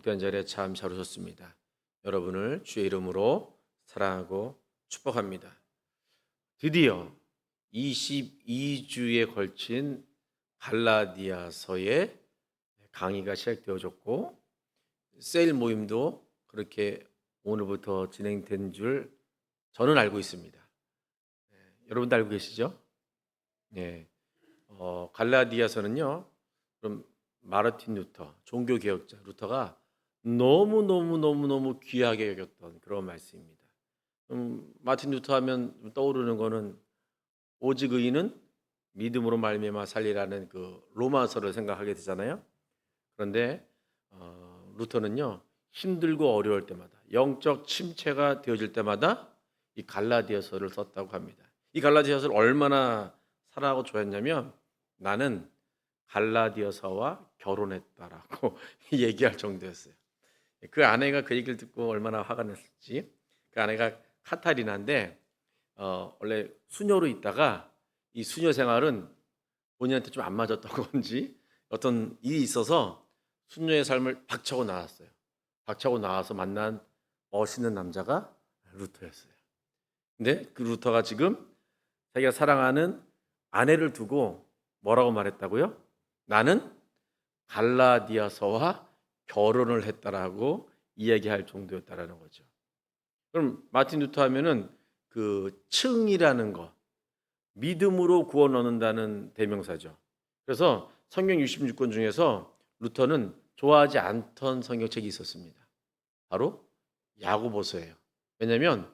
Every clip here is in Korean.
복된 자리에 참 잘 오셨습니다. 여러분을 주의 이름으로 사랑하고 축복합니다. 드디어 22주에 걸친 갈라디아서의 강의가 시작되어졌고 세일 모임도 그렇게 오늘부터 진행된 줄 저는 알고 있습니다. 여러분도 알고 계시죠? 네. 갈라디아서는요. 그럼 마르틴 루터, 종교 개혁자 루터가 너무 귀하게 여겼던 그런 말씀입니다. 마틴 루터 하면 떠오르는 거는 오직 의인은 믿음으로 말미암아 살리라는 그 로마서를 생각하게 되잖아요. 그런데 루터는요, 힘들고 어려울 때마다, 영적 침체가 되어질 때마다 이 갈라디아서를 썼다고 합니다. 이 갈라디아서를 얼마나 사랑하고 좋아했냐면, 나는 갈라디아서와 결혼했다라고 얘기할 정도였어요. 그 아내가 그 얘기를 듣고 얼마나 화가 났을지. 그 아내가 카타리나인데 원래 수녀로 있다가 이 수녀 생활은 본인한테 좀 안 맞았던 건지 어떤 일이 있어서 수녀의 삶을 박차고 나왔어요. 박차고 나와서 만난 멋있는 남자가 루터였어요. 근데 그 루터가 지금 자기가 사랑하는 아내를 두고 뭐라고 말했다고요? 나는 갈라디아서와 결혼을 했다라고 이야기할 정도였다라는 거죠. 그럼 마틴 루터 하면은 그 층이라는 거, 믿음으로 구원 얻는다는 대명사죠. 그래서 성경 66권 중에서 루터는 좋아하지 않던 성경책이 있었습니다. 바로 야고보서예요. 왜냐하면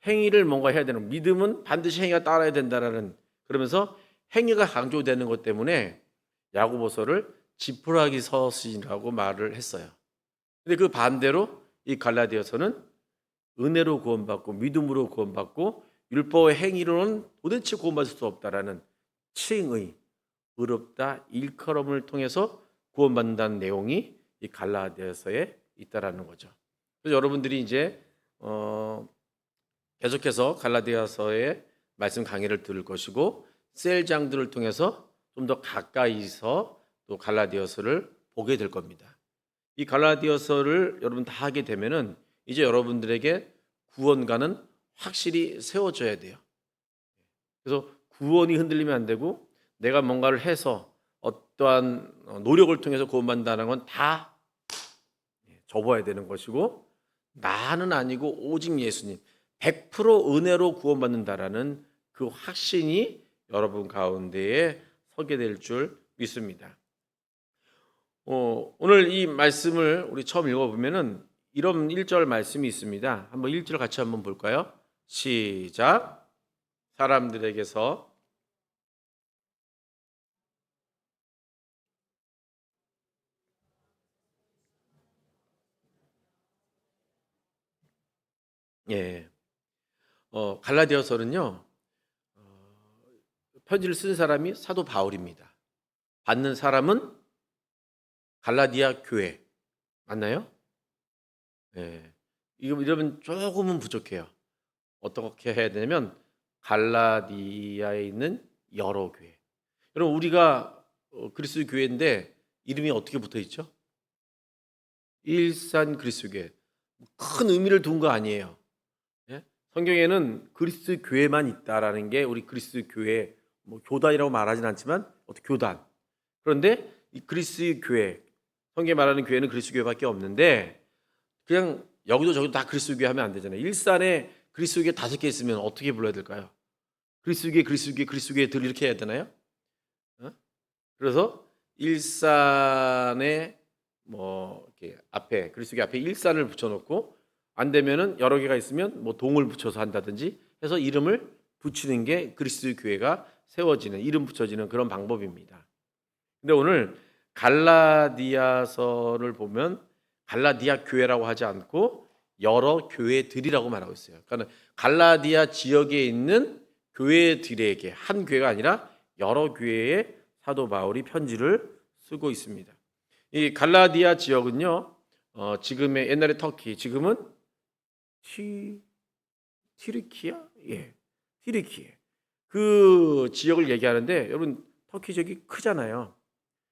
행위를 뭔가 해야 되는, 믿음은 반드시 행위가 따라야 된다라는, 그러면서 행위가 강조되는 것 때문에 야고보서를 지푸라기 서신이라고 말을 했어요. 근데 그 반대로 이 갈라디아서는 은혜로 구원받고 믿음으로 구원받고 율법의 행위로는 도대체 구원받을 수 없다라는 칭의, 의롭다, 일컬음을 통해서 구원받는다는 내용이 이 갈라디아서에 있다라는 거죠. 그래서 여러분들이 이제 계속해서 갈라디아서의 말씀 강의를 들을 것이고 셀장들을 통해서 좀 더 가까이서 또 갈라디아서를 보게 될 겁니다. 이 갈라디아서를 여러분 다 하게 되면은 이제 여러분들에게 구원관은 확실히 세워져야 돼요. 그래서 구원이 흔들리면 안 되고 내가 뭔가를 해서 어떠한 노력을 통해서 구원받는다는 건 다 접어야 되는 것이고, 나는 아니고 오직 예수님 100% 은혜로 구원받는다라는 그 확신이 여러분 가운데에 서게 될 줄 믿습니다. 오늘 이 말씀을 우리 처음 읽어보면은 이런 1절 말씀이 있습니다. 한번 1절 같이 한번 볼까요? 시작. 사람들에게서 예, 갈라디아서는요, 편지를 쓴 사람이 사도 바울입니다. 받는 사람은 갈라디아 교회 맞나요? 예, 이러면 조금은 부족해요. 어떻게 해야 되냐면 갈라디아에 있는 여러 교회. 여러분 우리가 그리스도 교회인데 이름이 어떻게 붙어 있죠? 일산 그리스도 교회. 큰 의미를 둔 거 아니에요. 예? 성경에는 그리스도 교회만 있다라는 게 우리 그리스도 교회 뭐 교단이라고 말하진 않지만 어떻게 교단. 그런데 이 그리스도 교회, 성경에 말하는 교회는 그리스도 교회밖에 없는데 그냥 여기도 저기도 다 그리스도 교회 하면 안 되잖아요. 일산에 그리스도 교회 5개 있으면 어떻게 불러야 될까요? 그리스도 교회, 그리스도 교회, 그리스도 교회들 이렇게 해야 되나요? 그래서 일산에 뭐 이렇게 앞에 그리스도 교회 앞에 일산을 붙여놓고 안 되면은 여러 개가 있으면 뭐 동을 붙여서 한다든지 해서 이름을 붙이는 게 그리스도 교회가 세워지는, 이름 붙여지는 그런 방법입니다. 근데 오늘 갈라디아서를 보면 갈라디아 교회라고 하지 않고 여러 교회들이라고 말하고 있어요. 그러니까 갈라디아 지역에 있는 교회들에게, 한 교회가 아니라 여러 교회에 사도 바울이 편지를 쓰고 있습니다. 이 갈라디아 지역은요, 지금의 옛날에 터키, 지금은 티르키야? 예, 티르키예. 그 지역을 얘기하는데 여러분 터키 지역이 크잖아요.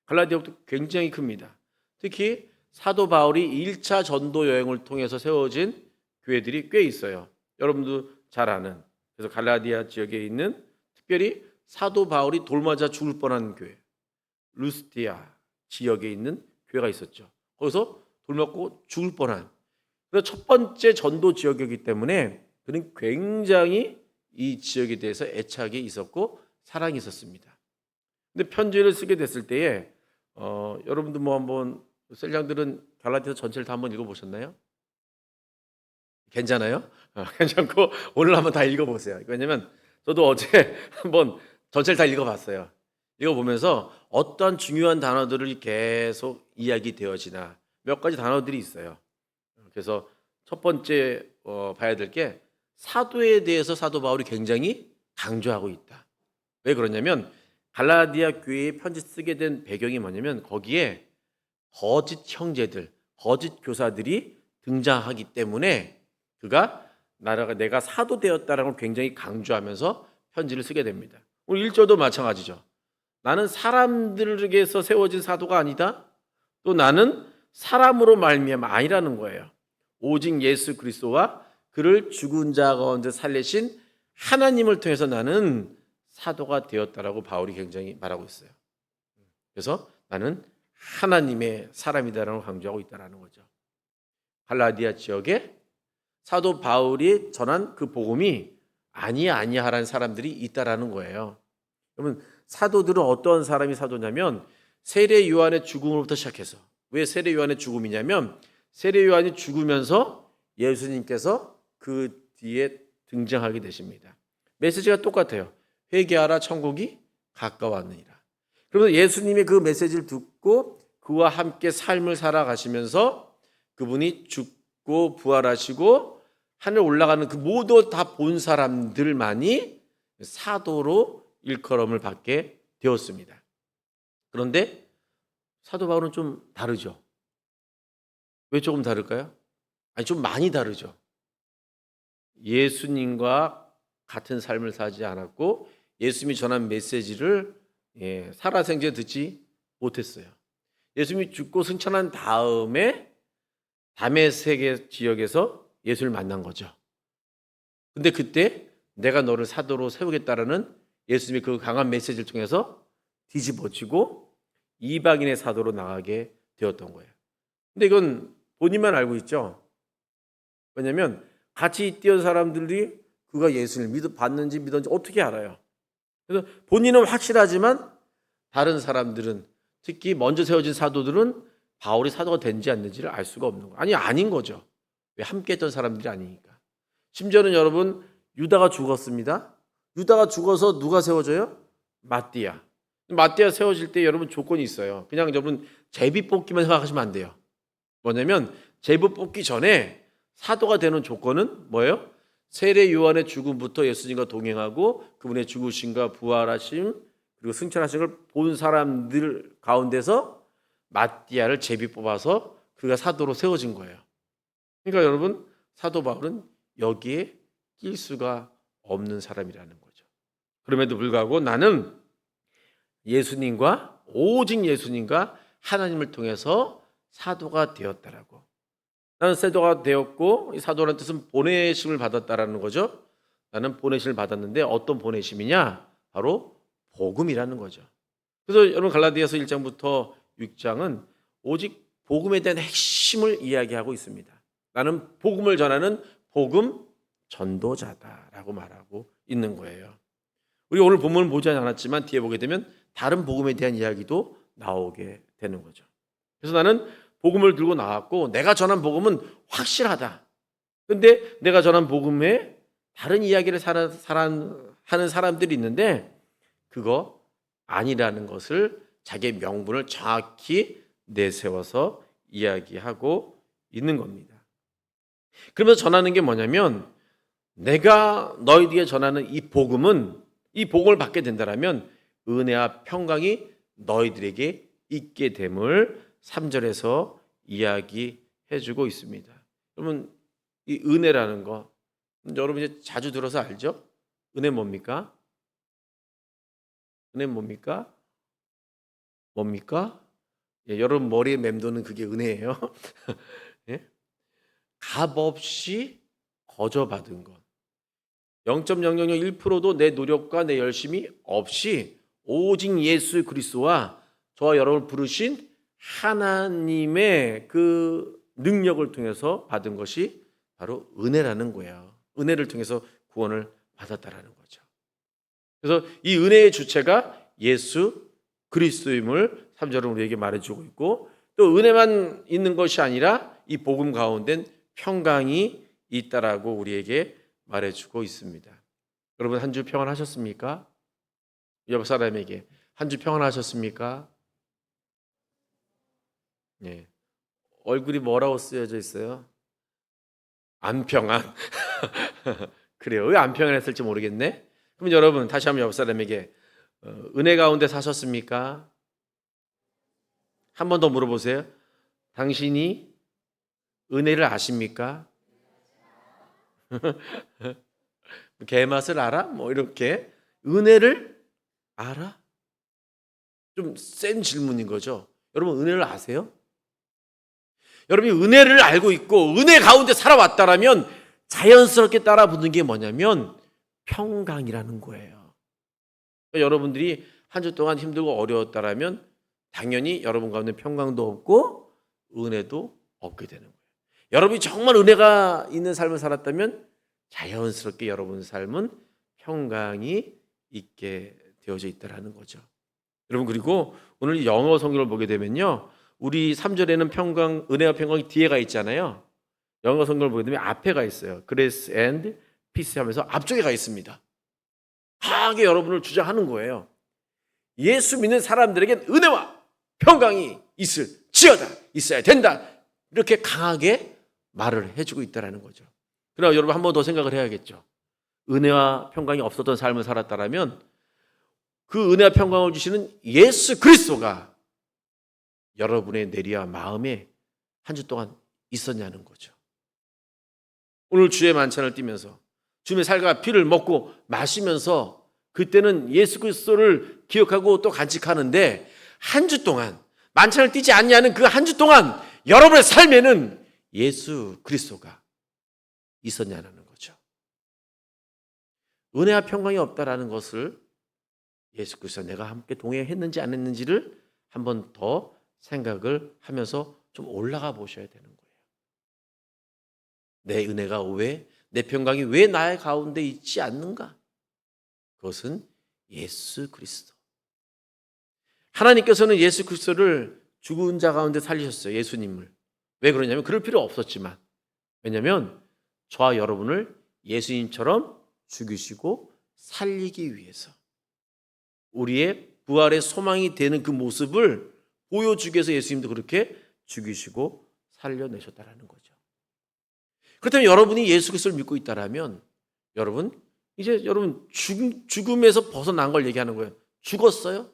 갈라디아도 굉장히 큽니다. 특히 사도 바울이 1차 전도 여행을 통해서 세워진 교회들이 꽤 있어요. 여러분도 잘 아는. 그래서 갈라디아 지역에 있는 특별히 사도 바울이 돌 맞아 죽을 뻔한 교회, 루스티아 지역에 있는 교회가 있었죠. 거기서 돌 맞고 죽을 뻔한. 그래서 첫 번째 전도 지역이기 때문에 그는 굉장히 이 지역에 대해서 애착이 있었고 사랑이 있었습니다. 근데 편지를 쓰게 됐을 때에 여러분도 뭐 한번 셀장들은 갈라디아 전체를 다 한번 읽어보셨나요? 괜찮아요? 괜찮고 오늘 한번 다 읽어보세요. 왜냐면 저도 어제 한번 전체를 다 읽어봤어요. 읽어보면서 어떤 중요한 단어들이 계속 이야기되어지나 몇 가지 단어들이 있어요. 그래서 첫 번째 봐야 될 게 사도에 대해서 사도 바울이 굉장히 강조하고 있다. 왜 그러냐면 갈라디아 교회에 편지 쓰게 된 배경이 뭐냐면 거기에 거짓 형제들, 거짓 교사들이 등장하기 때문에 그가 내가 사도 되었다라는 걸 굉장히 강조하면서 편지를 쓰게 됩니다. 오늘 1절도 마찬가지죠. 나는 사람들에게서 세워진 사도가 아니다. 또 나는 사람으로 말미암아 아니라는 거예요. 오직 예수 그리스도와 그를 죽은 자 가운데 살리신 하나님을 통해서 나는 사도가 되었다라고 바울이 굉장히 말하고 있어요. 그래서 나는 하나님의 사람이다라고 강조하고 있다는 거죠. 갈라디아 지역에 사도 바울이 전한 그 복음이 아니하라는 사람들이 있다라는 거예요. 그러면 사도들은 어떤 사람이 사도냐면 세례 요한의 죽음으로부터 시작해서, 왜 세례 요한의 죽음이냐면 세례 요한이 죽으면서 예수님께서 그 뒤에 등장하게 되십니다. 메시지가 똑같아요. 회개하라, 천국이 가까웠느니라. 그러면 예수님의 그 메시지를 듣고 그와 함께 삶을 살아가시면서 그분이 죽고 부활하시고 하늘 올라가는 그 모두 다 본 사람들만이 사도로 일컬음을 받게 되었습니다. 그런데 사도 바울은 좀 다르죠. 왜 조금 다를까요? 아니, 좀 많이 다르죠. 예수님과 같은 삶을 살지 않았고 예수님이 전한 메시지를 살아생전에 듣지 못했어요. 예수님이 죽고 승천한 다음에 다메섹의 지역에서 예수를 만난 거죠. 근데 그때 내가 너를 사도로 세우겠다라는 예수님의 그 강한 메시지를 통해서 뒤집어지고 이방인의 사도로 나가게 되었던 거예요. 근데 이건 본인만 알고 있죠. 왜냐하면 같이 뛰어온 사람들이 그가 예수를 받는지 믿었는지 어떻게 알아요? 그래서 본인은 확실하지만 다른 사람들은, 특히 먼저 세워진 사도들은 바울이 사도가 된지 안 된지를 알 수가 없는 거예요. 아니, 아닌 거죠. 왜? 함께 했던 사람들이 아니니까. 심지어는 여러분, 유다가 죽었습니다. 유다가 죽어서 누가 세워져요? 마띠아. 마띠아 세워질 때 여러분 조건이 있어요. 그냥 여러분 제비 뽑기만 생각하시면 안 돼요. 뭐냐면 제비 뽑기 전에 사도가 되는 조건은 뭐예요? 세례 요한의 죽음부터 예수님과 동행하고 그분의 죽으심과 부활하심 그리고 승천하신 걸 본 사람들 가운데서 마띠아를 제비 뽑아서 그가 사도로 세워진 거예요. 그러니까 여러분, 사도 바울은 여기에 낄 수가 없는 사람이라는 거죠. 그럼에도 불구하고 나는 예수님과 오직 예수님과 하나님을 통해서 사도가 되었다라고. 나는 사도가 되었고 이 사도라는 뜻은 보내심을 받았다라는 거죠. 나는 보내심을 받았는데 어떤 보내심이냐? 바로 복음이라는 거죠. 그래서 여러분 갈라디아서 1장부터 6장은 오직 복음에 대한 핵심을 이야기하고 있습니다. 나는 복음을 전하는 복음 전도자다라고 말하고 있는 거예요. 우리 오늘 본문을 보지 않았지만 뒤에 보게 되면 다른 복음에 대한 이야기도 나오게 되는 거죠. 그래서 나는 복음을 들고 나왔고 내가 전한 복음은 확실하다. 그런데 내가 전한 복음에 다른 이야기를 하는 사람들이 있는데 그거 아니라는 것을 자기의 명분을 정확히 내세워서 이야기하고 있는 겁니다. 그러면서 전하는 게 뭐냐면 내가 너희에게 전하는 이 복음은 이 복음을 받게 된다면 은혜와 평강이 너희들에게 있게 됨을 3절에서 이야기해주고 있습니다. 여러분 이 은혜라는 거 여러분 이제 자주 들어서 알죠? 은혜 뭡니까? 은혜 뭡니까? 뭡니까? 여러분 머리에 맴도는 그게 은혜예요. 예? 값없이 거저 받은 것. 0.0001%도 내 노력과 내 열심이 없이 오직 예수 그리스도와 저와 여러분을 부르신 하나님의 그 능력을 통해서 받은 것이 바로 은혜라는 거예요. 은혜를 통해서 구원을 받았다라는 거죠. 그래서 이 은혜의 주체가 예수 그리스도임을 3절은 우리에게 말해주고 있고, 또 은혜만 있는 것이 아니라 이 복음 가운데는 평강이 있다라고 우리에게 말해주고 있습니다. 여러분 한 주 평안하셨습니까? 옆 사람에게 한 주 평안하셨습니까? 예. 얼굴이 뭐라고 쓰여져 있어요? 안 평안. 그래요. 왜 안 평안했을지 모르겠네. 그럼 여러분 다시 한번 옆 사람에게 은혜 가운데 사셨습니까? 한 번 더 물어보세요. 당신이 은혜를 아십니까? 개맛을 알아? 뭐 이렇게 은혜를 알아? 좀 센 질문인 거죠. 여러분 은혜를 아세요? 여러분이 은혜를 알고 있고 은혜 가운데 살아왔다라면 자연스럽게 따라 붙는 게 뭐냐면 평강이라는 거예요. 그러니까 여러분들이 한 주 동안 힘들고 어려웠다라면 당연히 여러분 가운데 평강도 없고 은혜도 없게 되는 거예요. 여러분이 정말 은혜가 있는 삶을 살았다면 자연스럽게 여러분 삶은 평강이 있게 되어져 있다라는 거죠. 여러분 그리고 오늘 영어 성경을 보게 되면요, 우리 3절에는 평강, 은혜와 평강이 뒤에가 있잖아요. 영어 성경을 보게 되면 앞에 가 있어요. Grace and Peace 하면서 앞쪽에 가 있습니다. 강하게 여러분을 주장하는 거예요. 예수 믿는 사람들에게 은혜와 평강이 있어야 된다. 이렇게 강하게 말을 해주고 있다는 거죠. 그러나 여러분 한 번 더 생각을 해야겠죠. 은혜와 평강이 없었던 삶을 살았다면 그 은혜와 평강을 주시는 예수 그리스도가 여러분의 뇌리와 마음에 한 주 동안 있었냐는 거죠. 오늘 주의 만찬을 띠면서 주님의 살과 피를 먹고 마시면서 그때는 예수 그리스도를 기억하고 또 간직하는데 한 주 동안 만찬을 띠지 않냐는 그 한 주 동안 여러분의 삶에는 예수 그리스도가 있었냐는 거죠. 은혜와 평강이 없다라는 것을 예수 그리스도 내가 함께 동행했는지 안 했는지를 한 번 더 생각을 하면서 좀 올라가 보셔야 되는 거예요. 내 은혜가 왜, 내 평강이 왜 나의 가운데 있지 않는가? 그것은 예수 그리스도. 하나님께서는 예수 그리스도를 죽은 자 가운데 살리셨어요. 예수님을. 왜 그러냐면 그럴 필요 없었지만, 왜냐하면 저와 여러분을 예수님처럼 죽이시고 살리기 위해서 우리의 부활의 소망이 되는 그 모습을 보여주기 위해서 예수님도 그렇게 죽이시고 살려내셨다라는 거죠. 그렇다면 여러분이 예수 그리스도를 믿고 있다라면 여러분 이제 여러분 죽음에서 벗어난 걸 얘기하는 거예요. 죽었어요.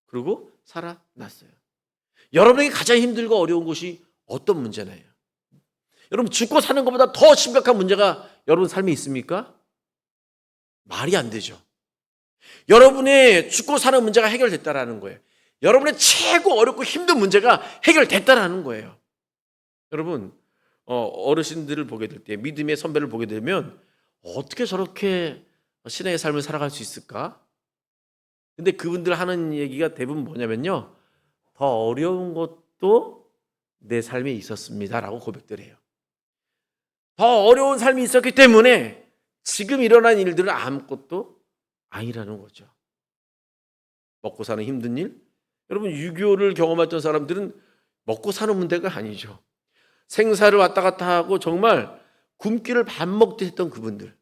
그리고 살아났어요. 여러분에게 가장 힘들고 어려운 것이 어떤 문제나요? 여러분 죽고 사는 것보다 더 심각한 문제가 여러분 삶에 있습니까? 말이 안 되죠. 여러분의 죽고 사는 문제가 해결됐다라는 거예요. 여러분의 최고 어렵고 힘든 문제가 해결됐다라는 거예요. 여러분 어르신들을 보게 될 때, 믿음의 선배를 보게 되면 어떻게 저렇게 신앙의 삶을 살아갈 수 있을까? 근데 그분들 하는 얘기가 대부분 뭐냐면요, 더 어려운 것도 내 삶에 있었습니다라고 고백들 해요. 더 어려운 삶이 있었기 때문에 지금 일어난 일들은 아무것도 아니라는 거죠. 먹고 사는 힘든 일? 여러분 6.25를 경험했던 사람들은 먹고 사는 문제가 아니죠. 생사를 왔다 갔다 하고 정말 굶기를 밥 먹듯 했던 그분들,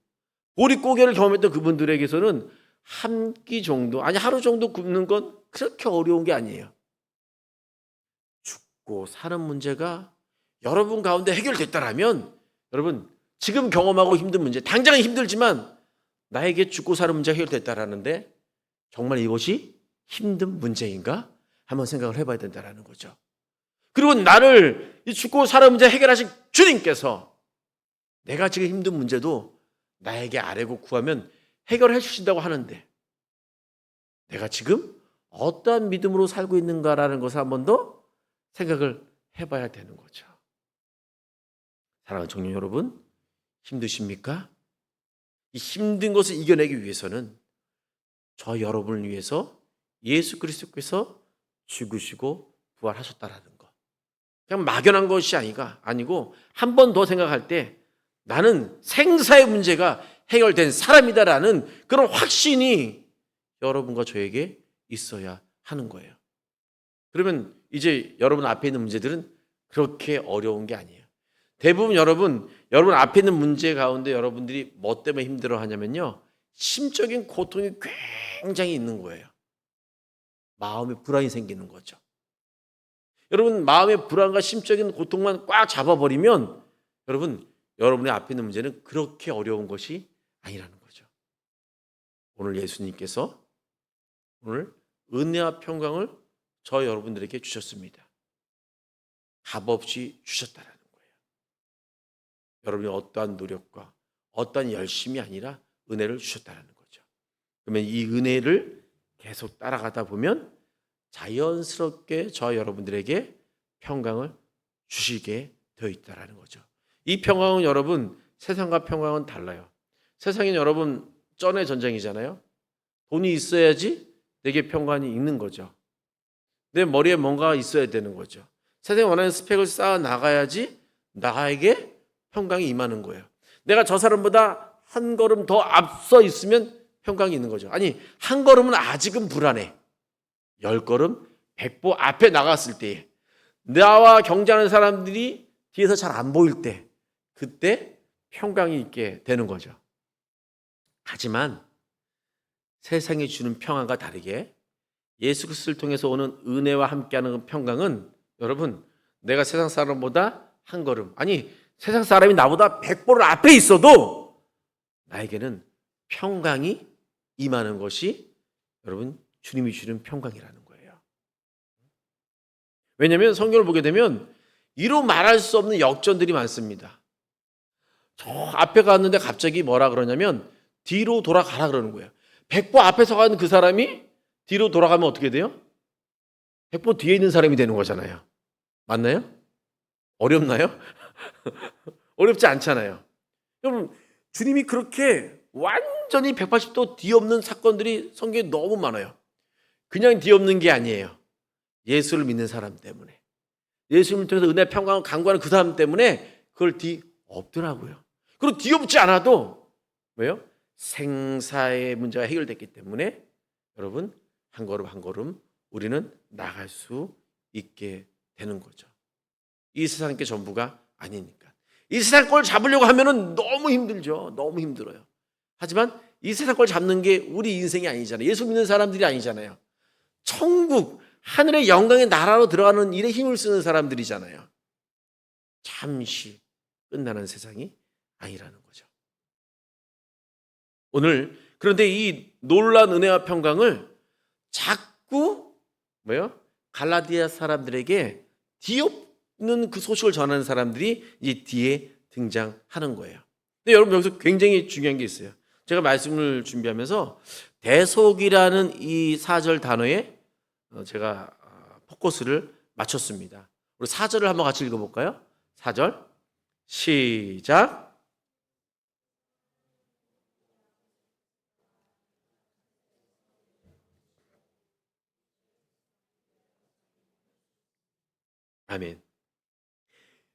보릿고개를 경험했던 그분들에게서는 한 끼 정도, 아니 하루 정도 굶는 건 그렇게 어려운 게 아니에요. 죽고 사는 문제가 여러분 가운데 해결됐다라면 여러분 지금 경험하고 힘든 문제, 당장은 힘들지만 나에게 죽고 사는 문제가 해결됐다라는데 정말 이것이 힘든 문제인가? 한번 생각을 해봐야 된다는 거죠. 그리고 나를 이 죽고 사는 문제 해결하신 주님께서 내가 지금 힘든 문제도 나에게 아뢰고 구하면 해결해 주신다고 하는데 내가 지금 어떠한 믿음으로 살고 있는가라는 것을 한 번 더 생각을 해봐야 되는 거죠. 사랑하는 청년 여러분, 힘드십니까? 이 힘든 것을 이겨내기 위해서는 저 여러분을 위해서 예수 그리스도께서 죽으시고 부활하셨다라는 거. 그냥 막연한 것이 아니고 한 번 더 생각할 때 나는 생사의 문제가 해결된 사람이다라는 그런 확신이 여러분과 저에게 있어야 하는 거예요. 그러면 이제 여러분 앞에 있는 문제들은 그렇게 어려운 게 아니에요. 대부분 여러분 앞에 있는 문제 가운데 여러분들이 뭐 때문에 힘들어 하냐면요. 심적인 고통이 굉장히 있는 거예요. 마음에 불안이 생기는 거죠. 여러분 마음의 불안과 심적인 고통만 꽉 잡아버리면 여러분의 앞에 있는 문제는 그렇게 어려운 것이 아니라는 거죠. 오늘 예수님께서 오늘 은혜와 평강을 저 여러분들에게 주셨습니다. 값없이 주셨다라는 거예요. 여러분이 어떠한 노력과 어떠한 열심이 아니라 은혜를 주셨다라는 거죠. 그러면 이 은혜를 계속 따라가다 보면 자연스럽게 저 여러분들에게 평강을 주시게 되어 있다라는 거죠. 이 평강은 여러분 세상과 평강은 달라요. 세상엔 여러분 쩐의 전쟁이잖아요. 돈이 있어야지 내게 평강이 있는 거죠. 내 머리에 뭔가가 있어야 되는 거죠. 세상에 원하는 스펙을 쌓아 나가야지 나에게 평강이 임하는 거예요. 내가 저 사람보다 한 걸음 더 앞서 있으면 평강이 있는 거죠. 아니 한 걸음은 아직은 불안해. 10걸음 100보 앞에 나갔을 때 나와 경쟁하는 사람들이 뒤에서 잘 안 보일 때 그때 평강이 있게 되는 거죠. 하지만 세상이 주는 평안과 다르게 예수 그리스도를 통해서 오는 은혜와 함께하는 그 평강은 여러분 내가 세상 사람보다 한 걸음 아니 세상 사람이 나보다 100보를 앞에 있어도 나에게는 평강이 임하는 것이 여러분 주님이 주는 평강이라는 거예요. 왜냐하면 성경을 보게 되면 이루 말할 수 없는 역전들이 많습니다. 저 앞에 갔는데 갑자기 뭐라 그러냐면 뒤로 돌아가라 그러는 거예요. 100보 앞에 서 가는 그 사람이 뒤로 돌아가면 어떻게 돼요? 100보 뒤에 있는 사람이 되는 거잖아요. 맞나요? 어렵나요? 어렵지 않잖아요. 여러분 주님이 그렇게 완전히 180도 뒤엎는 사건들이 성경에 너무 많아요. 그냥 뒤엎는 게 아니에요. 예수를 믿는 사람 때문에 예수님을 통해서 은혜 평강을 간구하는 그 사람 때문에 그걸 뒤엎더라고요. 그리고 뒤엎지 않아도 왜요? 생사의 문제가 해결됐기 때문에 여러분 한 걸음 한 걸음 우리는 나갈 수 있게 되는 거죠. 이 세상 게 전부가 아니니까. 이 세상 걸 잡으려고 하면은 너무 힘들죠. 너무 힘들어요. 하지만 이 세상 걸 잡는 게 우리 인생이 아니잖아요. 예수 믿는 사람들이 아니잖아요. 천국, 하늘의 영광의 나라로 들어가는 일에 힘을 쓰는 사람들이잖아요. 잠시 끝나는 세상이 아니라는 거죠. 오늘 그런데 이 놀라운 은혜와 평강을 자꾸 갈라디아 사람들에게 뒤엎는 그 소식을 전하는 사람들이 이제 뒤에 등장하는 거예요. 근데 여러분 여기서 굉장히 중요한 게 있어요. 제가 말씀을 준비하면서 대속이라는 이 4절 단어에 제가 포커스를 맞췄습니다. 우리 4절을 한번 같이 읽어볼까요? 4절 시작. 아멘.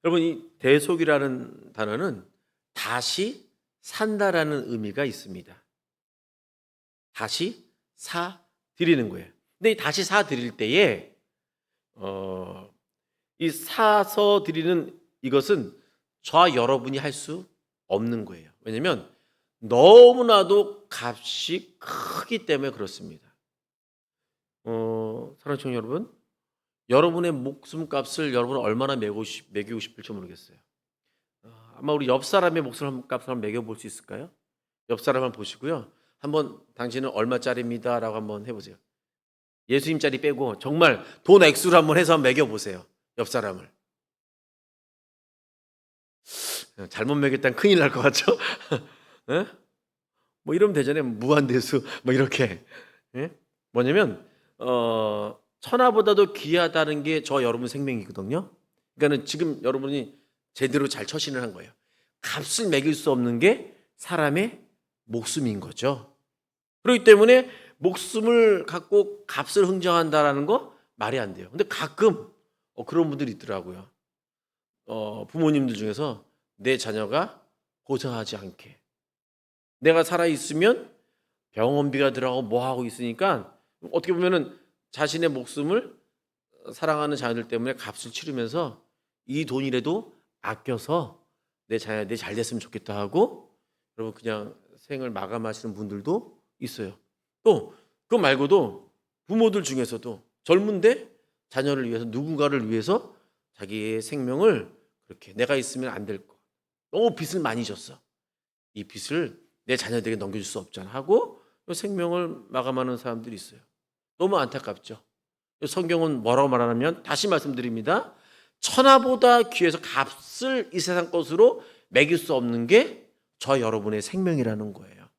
여러분 이 대속이라는 단어는 다시 산다라는 의미가 있습니다. 다시 사 드리는 거예요. 근데 이 다시 사 드릴 때에 이 사서 드리는 이것은 저와 여러분이 할 수 없는 거예요. 왜냐하면 너무나도 값이 크기 때문에 그렇습니다. 사랑하는 청년 여러분, 여러분의 목숨값을 여러분은 얼마나 매기고 싶을지 모르겠어요. 아마 우리 옆 사람의 목숨값을 한번 매겨볼 수 있을까요? 옆 사람 한번 보시고요. 한번 당신은 얼마짜리입니다 라고 한번 해보세요. 예수님짜리 빼고 정말 돈 액수를 한번 해서 한번 매겨보세요. 옆 사람을. 잘못 매겼다면 큰일 날 것 같죠? 네? 뭐 이러면 되잖아요. 무한대수 뭐 이렇게. 네? 뭐냐면 천하보다도 귀하다는 게 저 여러분 생명이거든요. 그러니까는 지금 여러분이 제대로 잘 처신을 한 거예요. 값을 매길 수 없는 게 사람의 목숨인 거죠. 그렇기 때문에 목숨을 갖고 값을 흥정한다라는 거 말이 안 돼요. 근데 가끔 그런 분들이 있더라고요. 부모님들 중에서 내 자녀가 고생하지 않게, 내가 살아 있으면 병원비가 들어가고 뭐 하고 있으니까 어떻게 보면은 자신의 목숨을 사랑하는 자녀들 때문에 값을 치르면서 이 돈이라도 아껴서 내 자녀들이 잘 됐으면 좋겠다 하고 여러분 그냥 생을 마감하시는 분들도 있어요. 또 그거 말고도 부모들 중에서도 젊은데 자녀를 위해서 누군가를 위해서 자기의 생명을 그렇게 내가 있으면 안 될 거. 너무 빚을 많이 졌어. 이 빚을 내 자녀들에게 넘겨줄 수 없잖아 하고 생명을 마감하는 사람들이 있어요. 너무 안타깝죠. 성경은 뭐라고 말하냐면 다시 말씀드립니다. 천하보다 귀해서 값을 이 세상 것으로 매길 수 없는 게 저 여러분의 생명이라는 거예요.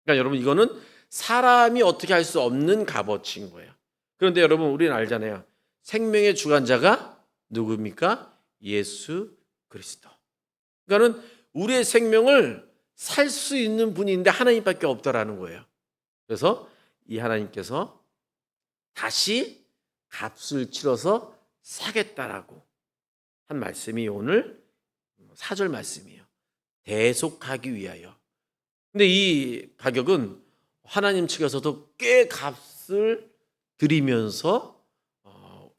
그러니까 여러분 이거는 사람이 어떻게 할 수 없는 값어치인 거예요. 그런데 여러분 우리는 알잖아요. 생명의 주관자가 누굽니까? 예수 그리스도. 그러니까는 우리의 생명을 살 수 있는 분이 있는데 하나님밖에 없다라는 거예요. 그래서 이 하나님께서 다시 값을 치러서 사겠다라고 한 말씀이 오늘 4절 말씀이에요. 대속하기 위하여. 근데 이 가격은 하나님 측에서도 꽤 값을 들이면서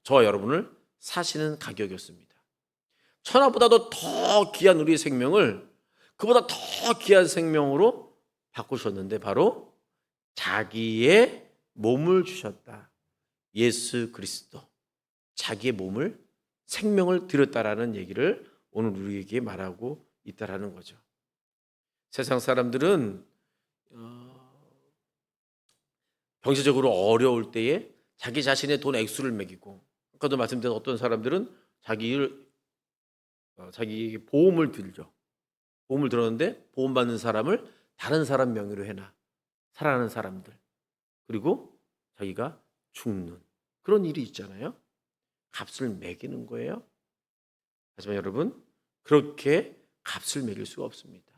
저와 여러분을 사시는 가격이었습니다. 천하보다도 더 귀한 우리의 생명을 그보다 더 귀한 생명으로 바꾸셨는데 바로 자기의 몸을 주셨다. 예수 그리스도. 자기의 몸을 생명을 드렸다라는 얘기를 오늘 우리에게 말하고 있다라는 거죠. 세상 사람들은 경제적으로 어려울 때에 자기 자신의 돈 액수를 매기고 아까도 말씀드린 어떤 사람들은 자기 보험을 들죠. 보험을 들었는데 보험받는 사람을 다른 사람 명의로 해놔. 살아가는 사람들. 그리고 자기가 죽는 그런 일이 있잖아요. 값을 매기는 거예요. 하지만 여러분 그렇게 값을 매길 수가 없습니다.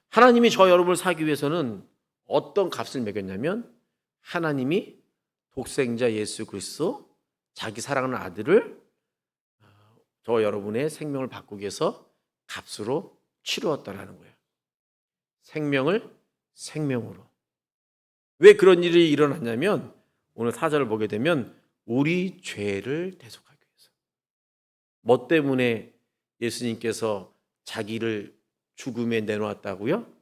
하나님이 저 여러분을 사기 위해서는 어떤 값을 매겼냐면 하나님이 독생자 예수 그리스도 자기 사랑하는 아들을 저 여러분의 생명을 바꾸기 위해서 값으로 치루었다라는 거예요. 생명을 생명으로. 왜 그런 일이 일어났냐면 오늘 4절을 보게 되면 우리 죄를 대속하기 위해서. 뭐 때문에 예수님께서 자기를 죽음에 내놓았다고요?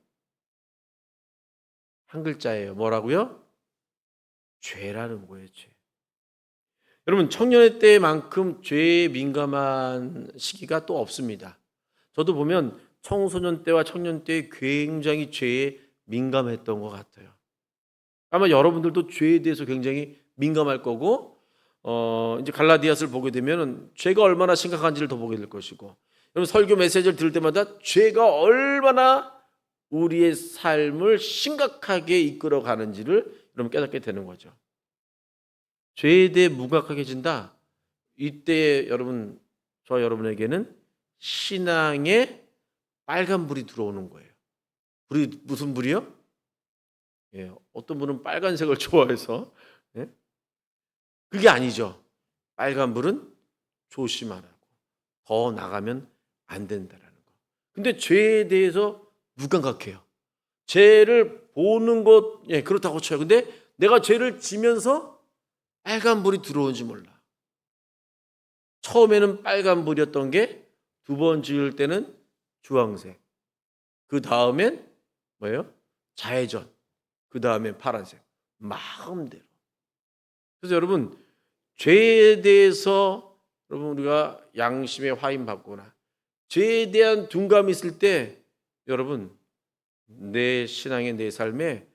한 글자예요. 뭐라고요? 죄라는 거예요. 죄. 여러분 청년의 때만큼 죄에 민감한 시기가 또 없습니다. 저도 보면 청소년 때와 청년 때 굉장히 죄에 민감했던 것 같아요. 아마 여러분들도 죄에 대해서 굉장히 민감할 거고 이제 갈라디아서를 보게 되면 죄가 얼마나 심각한지를 더 보게 될 것이고 여러분 설교 메시지를 들을 때마다 죄가 얼마나 우리의 삶을 심각하게 이끌어 가는지를 여러분 깨닫게 되는 거죠. 죄에 대해 무감각해진다. 이때 여러분 저 여러분에게는 신앙의 빨간 불이 들어오는 거예요. 불이 무슨 불이요? 예, 어떤 분은 빨간색을 좋아해서 예? 그게 아니죠. 빨간 불은 조심하라고. 더 나가면 안 된다라는 거. 근데 죄에 대해서 무감각해요. 죄를 보는 것, 예, 그렇다고 쳐요. 근데 내가 죄를 지면서 빨간 불이 들어오는지 몰라. 처음에는 빨간 불이었던 게 두 번 지을 때는 주황색. 그 다음엔 뭐예요? 좌회전. 그 다음엔 파란색. 마음대로. 그래서 여러분 죄에 대해서 여러분 우리가 양심의 화인 받거나 죄에 대한 둔감이 있을 때 여러분 내 신앙의 내 삶에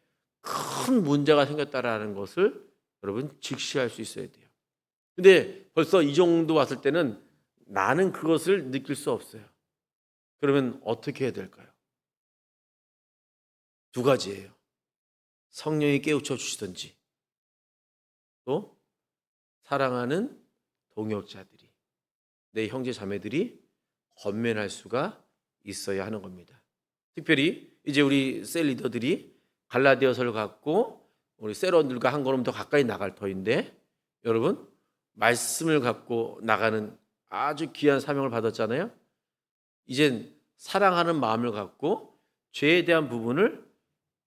큰 문제가 생겼다라는 것을 여러분 직시할 수 있어야 돼요. 근데 벌써 이 정도 왔을 때는 나는 그것을 느낄 수 없어요. 그러면 어떻게 해야 될까요? 두 가지예요. 성령이 깨우쳐 주시든지 또 사랑하는 동역자들이, 내 형제 자매들이 권면할 수가 있어야 하는 겁니다. 특별히 이제 우리 셀 리더들이 갈라디아서를 갖고 우리 셀원들과 한 걸음 더 가까이 나갈 터인데, 여러분 말씀을 갖고 나가는 아주 귀한 사명을 받았잖아요. 이젠 사랑하는 마음을 갖고 죄에 대한 부분을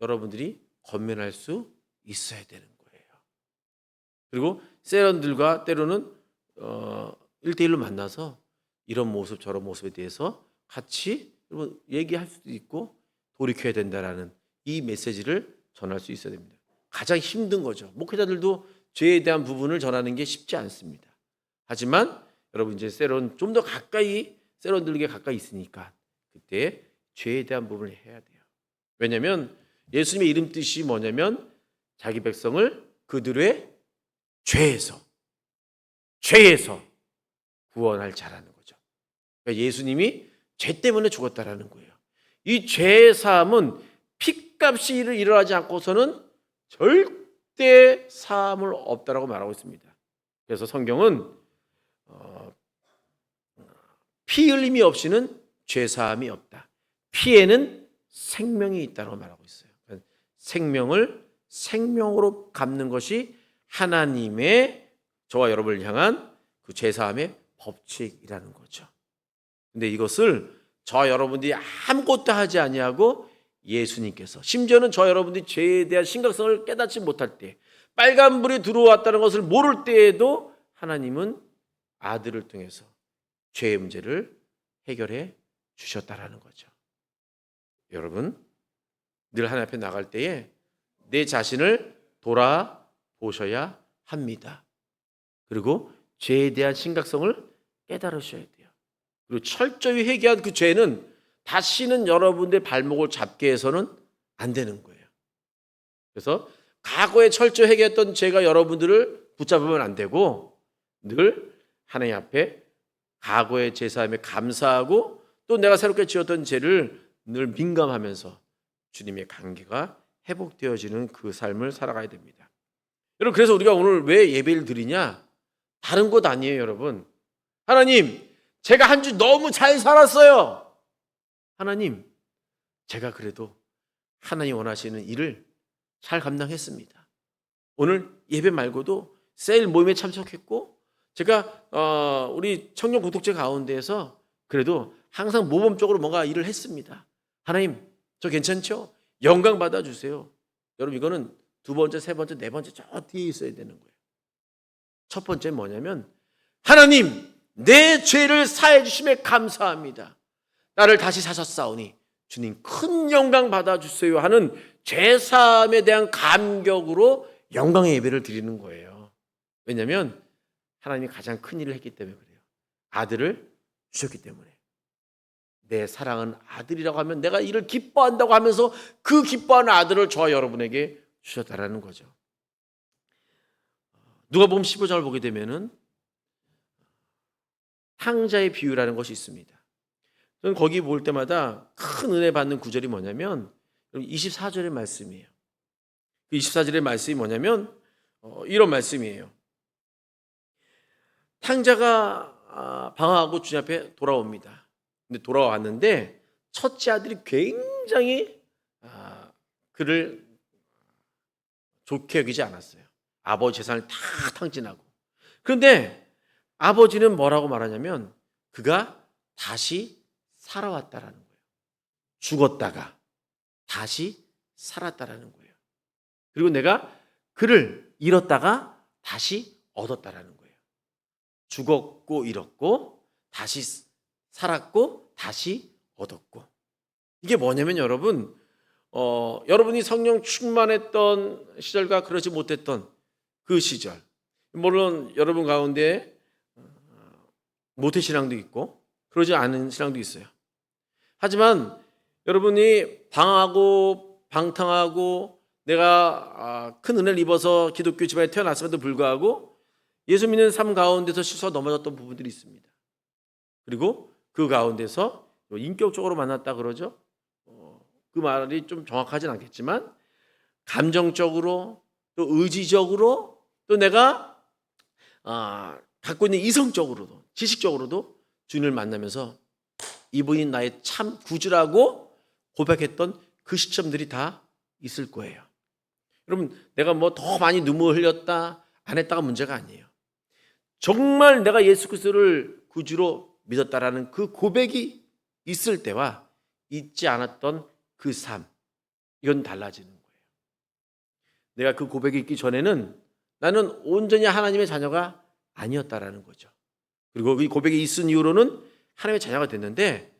여러분들이 권면할 수 있어야 되는 거예요. 그리고 셀원들과 때로는 1대1로 만나서 이런 모습 저런 모습에 대해서 같이 얘기할 수도 있고 돌이켜야 된다라는 이 메시지를 전할 수 있어야 됩니다. 가장 힘든 거죠. 목회자들도 죄에 대한 부분을 전하는 게 쉽지 않습니다. 하지만 여러분 이제 셀원 좀 더 가까이, 셀원들에게 가까이 있으니까 그때 죄에 대한 부분을 해야 돼요. 왜냐하면 예수님의 이름 뜻이 뭐냐면 자기 백성을 그들의 죄에서 구원할 자라는 거죠. 그러니까 예수님이 죄 때문에 죽었다라는 거예요. 이 죄의 사함은 핏값이 일어나지 않고서는 절대 사함을 없다라고 말하고 있습니다. 그래서 성경은 피 흘림이 없이는 죄 사함이 없다. 피에는 생명이 있다고 말하고 있어요. 생명을 생명으로 갚는 것이 하나님의 저와 여러분을 향한 그 죄 사함의 법칙이라는 거죠. 근데 이것을 저 여러분들이 아무것도 하지 아니하고 예수님께서, 심지어는 저 여러분들이 죄에 대한 심각성을 깨닫지 못할 때, 빨간불이 들어왔다는 것을 모를 때에도 하나님은 아들을 통해서 죄의 문제를 해결해 주셨다라는 거죠. 여러분 늘 하나님 앞에 나갈 때에 내 자신을 돌아보셔야 합니다. 그리고 죄에 대한 심각성을 깨달으셔야 돼요. 그리고 철저히 회개한 그 죄는 다시는 여러분들의 발목을 잡게 해서는 안 되는 거예요. 그래서 과거에 철저히 회개했던 죄가 여러분들을 붙잡으면 안 되고, 늘 하나님 앞에 과거의 제사함에 감사하고, 또 내가 새롭게 지었던 죄를 늘 민감하면서 주님의 관계가 회복되어지는 그 삶을 살아가야 됩니다. 여러분, 그래서 우리가 오늘 왜 예배를 드리냐? 다른 것 아니에요, 여러분. 하나님, 제가 한 주 너무 잘 살았어요. 하나님, 제가 그래도 하나님 원하시는 일을 잘 감당했습니다. 오늘 예배 말고도 셀 모임에 참석했고, 제가 우리 청년 공동체 가운데에서 그래도 항상 모범적으로 뭔가 일을 했습니다. 하나님, 저 괜찮죠? 영광 받아주세요. 여러분, 이거는 두 번째, 세 번째, 네 번째 저 뒤에 있어야 되는 거예요. 첫 번째 뭐냐면, 하나님, 내 죄를 사해 주심에 감사합니다. 나를 다시 사셨사오니 주님 큰 영광 받아주세요 하는 죄사함에 대한 감격으로 영광의 예배를 드리는 거예요. 왜냐하면 하나님이 가장 큰 일을 했기 때문에 그래요. 아들을 주셨기 때문에. 내 사랑은 아들이라고 하면 내가 이를 기뻐한다고 하면서 그 기뻐하는 아들을 저와 여러분에게 주셨다라는 거죠. 누가복음 15장을 보게 되면은 탕자의 비유라는 것이 있습니다. 저는 거기 볼 때마다 큰 은혜 받는 구절이 뭐냐면 24절의 말씀이에요. 그 24절의 말씀이 뭐냐면 이런 말씀이에요. 탕자가 방황하고 주님 앞에 돌아옵니다. 근데 돌아왔는데 첫째 아들이 굉장히 그를 좋게 여기지 않았어요. 아버지 재산을 다 탕진하고. 그런데 아버지는 뭐라고 말하냐면 그가 다시 살아왔다라는 거예요. 죽었다가 다시 살았다라는 거예요. 그리고 내가 그를 잃었다가 다시 얻었다라는 거예요. 죽었고 잃었고 다시 살았고 다시 얻었고. 이게 뭐냐면 여러분, 여러분이 성령 충만했던 시절과 그러지 못했던 그 시절, 물론 여러분 가운데 모태신앙도 있고 그러지 않은 신앙도 있어요. 하지만 여러분이 방황하고 방탕하고 내가 큰 은혜를 입어서 기독교 집안에 태어났음에도 불구하고 예수 믿는 삶 가운데서 실수가 넘어졌던 부분들이 있습니다. 그리고 그 가운데서 인격적으로 만났다 그러죠. 그 말이 좀 정확하진 않겠지만 감정적으로 또 의지적으로 또 내가 갖고 있는 이성적으로도 지식적으로도 주님을 만나면서 이분이 나의 참 구주라고 고백했던 그 시점들이 다 있을 거예요. 여러분, 내가 뭐 더 많이 눈물 흘렸다 안 했다가 문제가 아니에요. 정말 내가 예수 그리스도를 구주로 믿었다라는 그 고백이 있을 때와 있지 않았던 그 삶, 이건 달라지는 거예요. 내가 그 고백이 있기 전에는 나는 온전히 하나님의 자녀가 아니었다라는 거죠. 그리고 이 고백이 있은 이후로는 하나님의 자녀가 됐는데,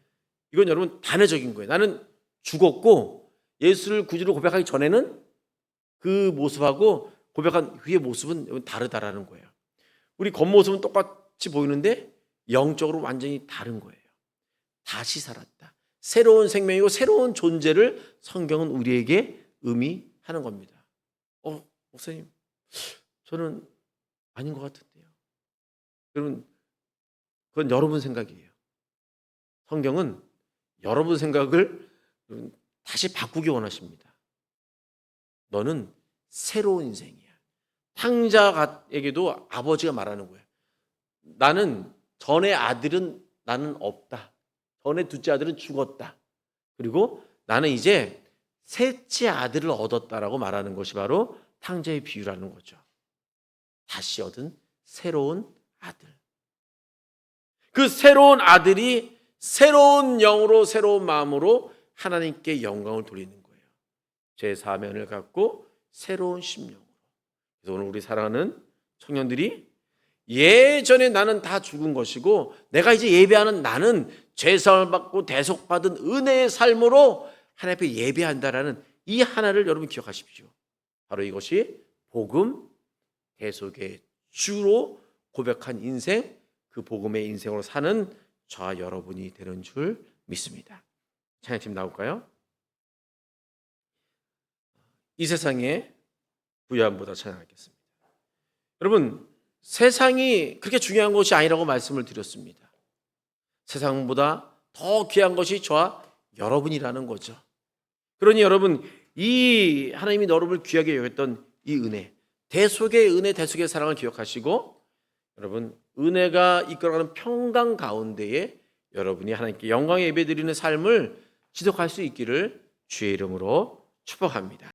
이건 여러분 단회적인 거예요. 나는 죽었고 예수를 구주로 고백하기 전에는 그 모습하고 고백한 후의 모습은 다르다라는 거예요. 우리 겉모습은 똑같이 보이는데 영적으로 완전히 다른 거예요. 다시 살았다. 새로운 생명이고 새로운 존재를 성경은 우리에게 의미하는 겁니다. 목사님, 저는 아닌 것 같은데요. 여러분, 그건 여러분 생각이에요. 성경은 여러분 생각을 다시 바꾸기 원하십니다. 너는 새로운 인생이야. 탕자에게도 아버지가 말하는 거예요. 나는 전의 아들은 나는 없다. 전의 둘째 아들은 죽었다. 그리고 나는 이제 셋째 아들을 얻었다라고 말하는 것이 바로 탕자의 비유라는 거죠. 다시 얻은 새로운 아들. 그 새로운 아들이 새로운 영으로 새로운 마음으로 하나님께 영광을 돌리는 거예요. 제 사면을 갖고 새로운 심령으로. 그래서 오늘 우리 사랑하는 청년들이 예전에 나는 다 죽은 것이고 내가 이제 예배하는 나는 죄사함을 받고 대속받은 은혜의 삶으로 하나님 앞에 예배한다라는 이 하나를 여러분 기억하십시오. 바로 이것이 복음, 대속의 주로 고백한 인생, 그 복음의 인생으로 사는 저와 여러분이 되는 줄 믿습니다. 찬양팀 나올까요? 이 세상에 부유함보다 찬양하겠습니다. 여러분, 세상이 그렇게 중요한 것이 아니라고 말씀을 드렸습니다. 세상보다 더 귀한 것이 저와 여러분이라는 거죠. 그러니 여러분, 이 하나님이 여러분을 귀하게 여겼던 이 은혜, 대속의 은혜, 대속의 사랑을 기억하시고 여러분, 은혜가 이끌어가는 평강 가운데에 여러분이 하나님께 영광의 예배드리는 삶을 지속할 수 있기를 주의 이름으로 축복합니다.